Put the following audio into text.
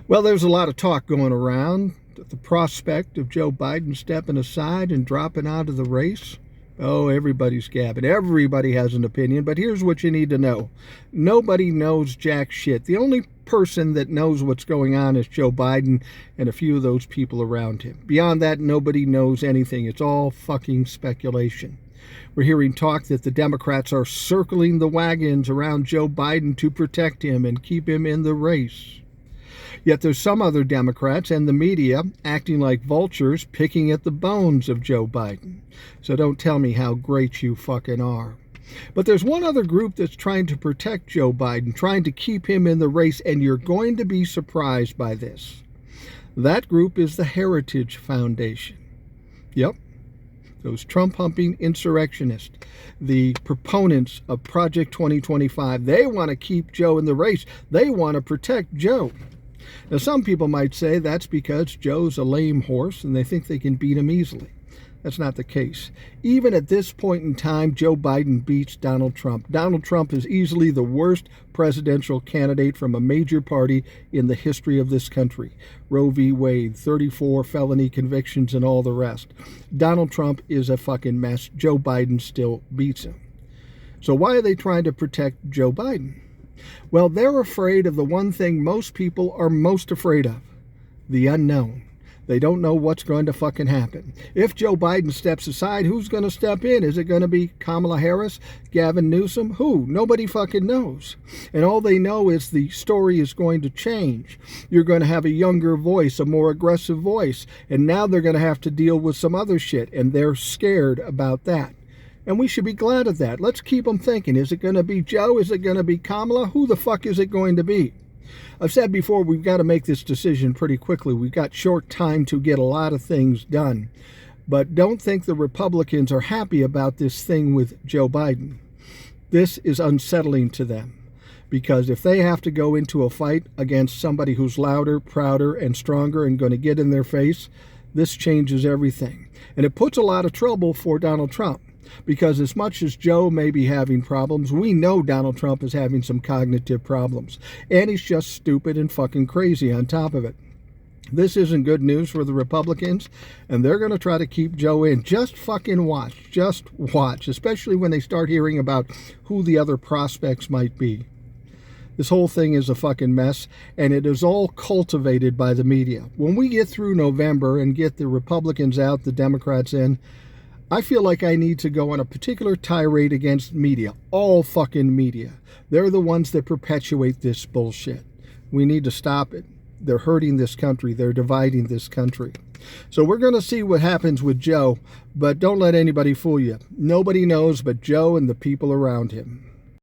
Well, there's a lot of talk going around that the prospect of Joe Biden stepping aside and dropping out of the race. Oh, everybody's gabbing. Everybody has an opinion, but here's what you need to know. Nobody knows jack shit. The only person that knows what's going on is Joe Biden and a few of those people around him. Beyond that, nobody knows anything. It's all fucking speculation. We're hearing talk that the Democrats are circling the wagons around Joe Biden to protect him and keep him in the race. Yet there's some other Democrats and the media acting like vultures picking at the bones of Joe Biden. So don't tell me how great you fucking are. But there's one other group that's trying to protect Joe Biden, trying to keep him in the race, and you're going to be surprised by this. That group is the Heritage Foundation. Yep, those Trump-humping insurrectionists, the proponents of Project 2025, they want to keep Joe in the race. They want to protect Joe. Now, some people might say that's because Joe's a lame horse and they think they can beat him easily. That's not the case. Even at this point in time, Joe Biden beats Donald Trump. Donald Trump is easily the worst presidential candidate from a major party in the history of this country. Roe v. Wade, 34 felony convictions and all the rest. Donald Trump is a fucking mess. Joe Biden still beats him. So why are they trying to protect Joe Biden? Well, they're afraid of the one thing most people are most afraid of, the unknown. They don't know what's going to fucking happen. If Joe Biden steps aside, who's going to step in? Is it going to be Kamala Harris, Gavin Newsom? Who? Nobody fucking knows. And all they know is the story is going to change. You're going to have a younger voice, a more aggressive voice. And now they're going to have to deal with some other shit. And they're scared about that. And we should be glad of that. Let's keep them thinking. Is it going to be Joe? Is it going to be Kamala? Who the fuck is it going to be? I've said before, we've got to make this decision pretty quickly. We've got short time to get a lot of things done. But don't think the Republicans are happy about this thing with Joe Biden. This is unsettling to them. Because if they have to go into a fight against somebody who's louder, prouder, and stronger and going to get in their face, this changes everything. And it puts a lot of trouble for Donald Trump. Because as much as Joe may be having problems, we know Donald Trump is having some cognitive problems. And he's just stupid and fucking crazy on top of it. This isn't good news for the Republicans, and they're going to try to keep Joe in. Just fucking watch. Just watch. Especially when they start hearing about who the other prospects might be. This whole thing is a fucking mess, and it is all cultivated by the media. When we get through November and get the Republicans out, the Democrats in, I feel like I need to go on a particular tirade against media. All fucking media. They're the ones that perpetuate this bullshit. We need to stop it. They're hurting this country. They're dividing this country. So we're going to see what happens with Joe, but don't let anybody fool you. Nobody knows but Joe and the people around him.